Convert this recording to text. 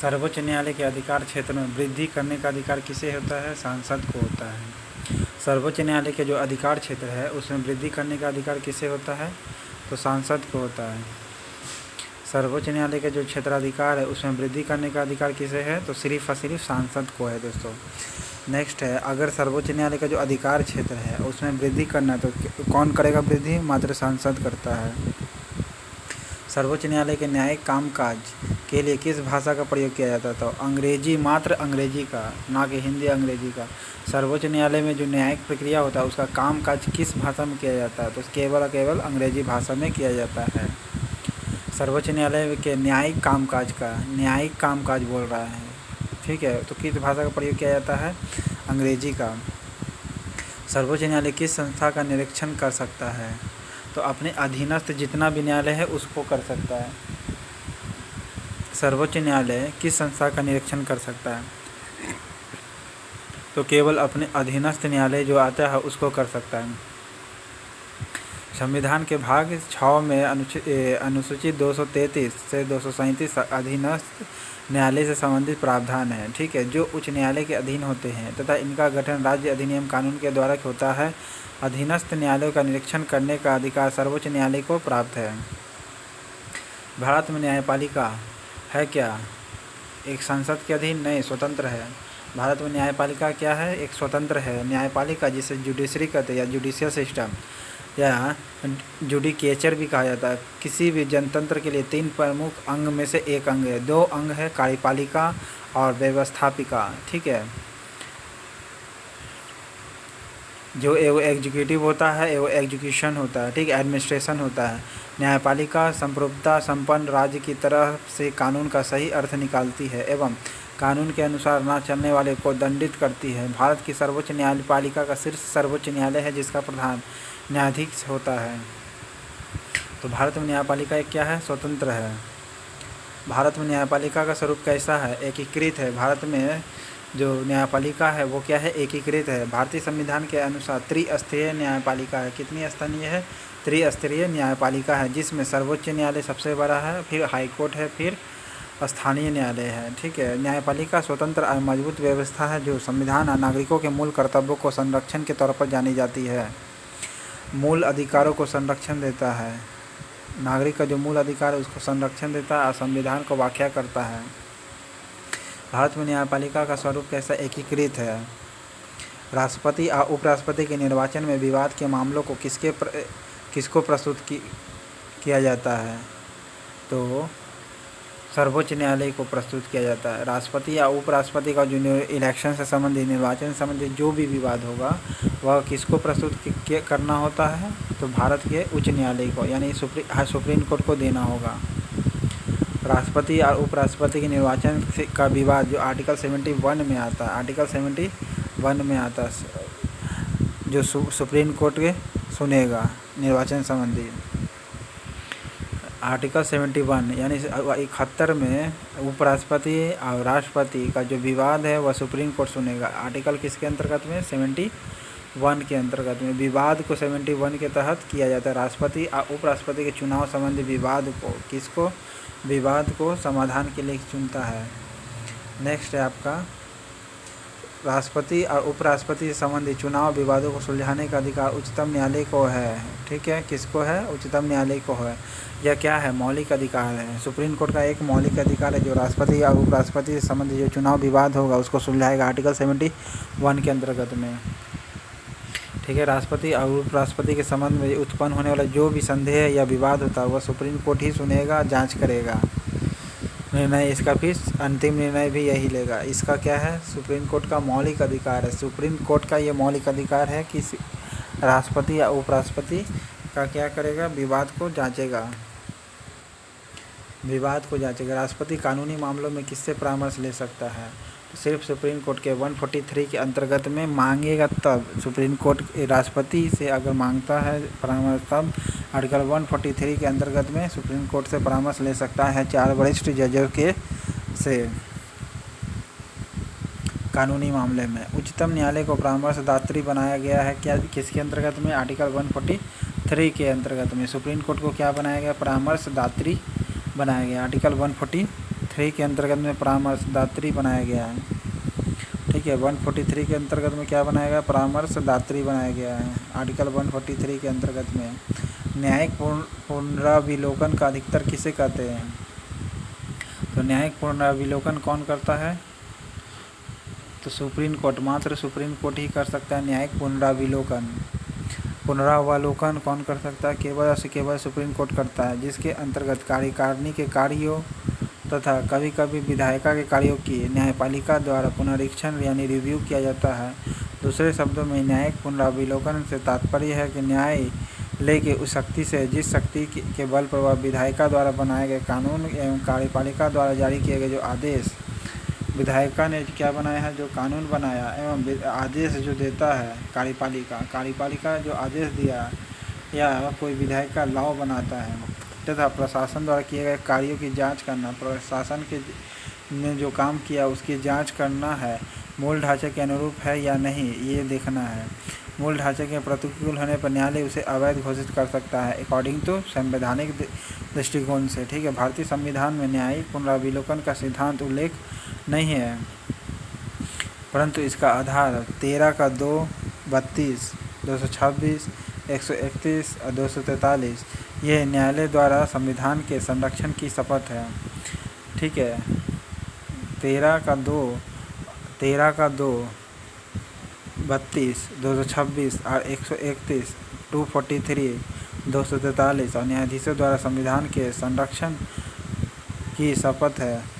सर्वोच्च न्यायालय के अधिकार क्षेत्र में वृद्धि करने का अधिकार किसे होता है? सांसद को होता है। सर्वोच्च न्यायालय के जो अधिकार क्षेत्र है उसमें वृद्धि करने का अधिकार किसे होता है? तो सांसद को होता है। सर्वोच्च न्यायालय के जो क्षेत्राधिकार है उसमें वृद्धि करने का अधिकार किसे है? तो सिर्फ और सिर्फ सांसद को है दोस्तों। नेक्स्ट है, अगर सर्वोच्च न्यायालय का जो अधिकार क्षेत्र है उसमें वृद्धि करना है तो कौन करेगा वृद्धि? मात्र सांसद करता है। सर्वोच्च न्यायालय के न्यायिक कामकाज के लिए किस भाषा का प्रयोग किया जाता है? तो अंग्रेजी, मात्र अंग्रेजी का, ना कि हिंदी अंग्रेजी का। सर्वोच्च न्यायालय में जो न्यायिक प्रक्रिया होता है उसका कामकाज किस भाषा में किया जाता है? तो केवल और केवल अंग्रेजी भाषा में किया जाता है। सर्वोच्च न्यायालय के न्यायिक कामकाज बोल रहा है, ठीक है, तो किस भाषा का प्रयोग किया जाता है? अंग्रेजी का। सर्वोच्च न्यायालय किस संस्था का निरीक्षण कर सकता है? तो अपने अधीनस्थ जितना भी न्यायालय है उसको कर सकता है। सर्वोच्च न्यायालय किस संस्था का निरीक्षण कर सकता है? तो केवल अपने अधीनस्थ न्यायालय जो आता है उसको कर सकता है। संविधान के भाग 6 में अनुसूचित 233 से 237 अधीनस्थ न्यायालय से संबंधित प्रावधान है, ठीक है, जो उच्च न्यायालय के अधीन होते हैं तथा इनका गठन राज्य अधिनियम कानून के द्वारा होता है। अधीनस्थ न्यायालयों का निरीक्षण करने का अधिकार सर्वोच्च न्यायालय को प्राप्त है। भारत में न्यायपालिका है क्या? एक संसद के अधीन? नहीं, स्वतंत्र है। भारत में न्यायपालिका क्या है? एक स्वतंत्र है। न्यायपालिका जिसे जुडिशरी कहते हैं या जुडिशियल सिस्टम या जुडिकेचर भी कहा जाता है। किसी भी जनतंत्र के लिए 3 प्रमुख अंग में से एक अंग है। 2 अंग है, कार्यपालिका और व्यवस्थापिका, ठीक है। जो एग्जीक्यूटिव होता है एवं एग्जीक्यूशन होता है, ठीक है, एडमिनिस्ट्रेशन होता है। न्यायपालिका संप्रभुता संपन्न राज्य की तरफ से कानून का सही अर्थ निकालती है एवं कानून के अनुसार न चलने वाले को दंडित करती है। भारत की सर्वोच्च न्यायपालिका का शीर्ष सर्वोच्च न्यायालय है जिसका प्रधान न्यायाधीश होता है। तो भारत में न्यायपालिका एक क्या है? स्वतंत्र है। भारत में न्यायपालिका का स्वरूप कैसा है? एकीकृत है। भारत में जो न्यायपालिका है वो क्या है? एकीकृत है। भारतीय संविधान के अनुसार त्रिस्तरीय न्यायपालिका है। कितनी स्तरीय है? त्रिस्तरीय न्यायपालिका है, जिसमें सर्वोच्च न्यायालय सबसे बड़ा है, फिर हाईकोर्ट है, फिर स्थानीय न्यायालय है, ठीक है। न्यायपालिका स्वतंत्र और मजबूत व्यवस्था है जो संविधान और नागरिकों के मूल कर्तव्यों को संरक्षण के तौर पर जानी जाती है। मूल अधिकारों को संरक्षण देता है। नागरिक का जो मूल अधिकार है उसको संरक्षण देता है और संविधान को व्याख्या करता है। भारत में न्यायपालिका का स्वरूप कैसा? एकीकृत है। राष्ट्रपति और उपराष्ट्रपति के निर्वाचन में विवाद के मामलों को किसको प्रस्तुत किया जाता है? तो सर्वोच्च न्यायालय को प्रस्तुत किया जाता है। राष्ट्रपति या उपराष्ट्रपति का जो इलेक्शन से संबंधित, निर्वाचन से संबंधित जो भी विवाद होगा वह किसको प्रस्तुत करना होता है? तो भारत के उच्च न्यायालय को, यानी सुप्रीम कोर्ट को देना होगा। राष्ट्रपति और उपराष्ट्रपति के निर्वाचन का विवाद जो आर्टिकल 71 में आता है, आर्टिकल 71 में आता है, जो सुप्रीम कोर्ट के सुनेगा निर्वाचन संबंधी। आर्टिकल 71 यानी 71 में उपराष्ट्रपति और राष्ट्रपति का जो विवाद है वह सुप्रीम कोर्ट सुनेगा। आर्टिकल किसके अंतर्गत में? 71 के अंतर्गत में। विवाद को 71 के तहत किया जाता है। राष्ट्रपति और उपराष्ट्रपति के चुनाव संबंधी विवाद को किसको? विवाद को समाधान के लिए चुनता है। नेक्स्ट है आपका, राष्ट्रपति और उपराष्ट्रपति से संबंधित चुनाव विवादों को सुलझाने का अधिकार उच्चतम न्यायालय को है, ठीक है। किसको है? उच्चतम न्यायालय को है। यह क्या है? मौलिक अधिकार है। सुप्रीम कोर्ट का एक मौलिक अधिकार है जो राष्ट्रपति और उपराष्ट्रपति से संबंधित जो चुनाव विवाद होगा उसको सुलझाएगा, आर्टिकल 71 के अंतर्गत में, ठीक है। राष्ट्रपति और उपराष्ट्रपति के संबंध में उत्पन्न होने वाला जो भी संदेह या विवाद होता है वह सुप्रीम कोर्ट ही सुनेगा, जांच करेगा, निर्णय इसका फिर अंतिम निर्णय भी यही लेगा। इसका क्या है? सुप्रीम कोर्ट का मौलिक अधिकार है। सुप्रीम कोर्ट का ये मौलिक अधिकार है कि राष्ट्रपति या उपराष्ट्रपति का क्या करेगा? विवाद को जांचेगा, विवाद को जांचेगा। राष्ट्रपति कानूनी मामलों में किससे परामर्श ले सकता है? तो सिर्फ सुप्रीम कोर्ट के 143 के अंतर्गत में मांगेगा तब। सुप्रीम कोर्ट राष्ट्रपति से अगर मांगता है परामर्श तब आर्टिकल 143 के अंतर्गत में सुप्रीम कोर्ट से परामर्श ले सकता है 4 वरिष्ठ जजों के से कानूनी मामले में। उच्चतम न्यायालय को परामर्शदात्री बनाया गया है क्या? किसके अंतर्गत में? आर्टिकल 143 के अंतर्गत में। सुप्रीम कोर्ट को क्या बनाया गया? परामर्शदात्री बनाया गया, आर्टिकल 143 143 के अंतर्गत में परामर्शदात्री बनाया गया है। ठीक है, 143 के अंतर्गत में क्या बनाया गया? परामर्शदात्री बनाया गया है। आर्टिकल 143 के अंतर्गत में न्यायिक पुनराविलोकन का अधिकतर किसे कहते हैं? तो न्यायिक पुनराविलोकन कौन करता है? तो सुप्रीम कोर्ट, मात्र सुप्रीम कोर्ट ही कर सकता है न्यायिक पुनराविलोकन। पुनरावलोकन कौन कर सकता है? केवल से केवल सुप्रीम कोर्ट करता है, जिसके अंतर्गत कार्यकारिणी के कार्यों तथा कभी कभी विधायिका के कार्यों की न्यायपालिका द्वारा पुनरीक्षण यानी रिव्यू किया जाता है। दूसरे शब्दों में न्यायिक पुनराविलोकन से तात्पर्य है कि न्यायालय की उस शक्ति से जिस शक्ति के बल पर वह विधायिका द्वारा बनाए गए कानून एवं कार्यपालिका द्वारा जारी किए गए जो आदेश, विधायिका ने क्या बनाया है? जो कानून बनाया एवं आदेश जो देता है कार्यपालिका जो आदेश दिया या कोई विधायिका लॉ बनाता है, तथा प्रशासन द्वारा किए गए कार्यों की जांच करना, प्रशासन के ने जो काम किया उसकी जांच करना है, मूल ढांचे के अनुरूप है या नहीं ये देखना है। मूल ढांचे के प्रतिकूल होने पर न्यायालय उसे अवैध घोषित कर सकता है अकॉर्डिंग टू संवैधानिक दृष्टिकोण से। ठीक है, भारतीय संविधान में न्यायिक पुनराविलोकन का सिद्धांत उल्लेख नहीं है, परंतु इसका आधार 13 का 2, 32, 226, 131 और 243 ये न्यायालय द्वारा संविधान के संरक्षण की शपथ है। ठीक है, 13 का 2, 32, 226 और 131, 243, 243 और न्यायाधीशों द्वारा संविधान के संरक्षण की शपथ है।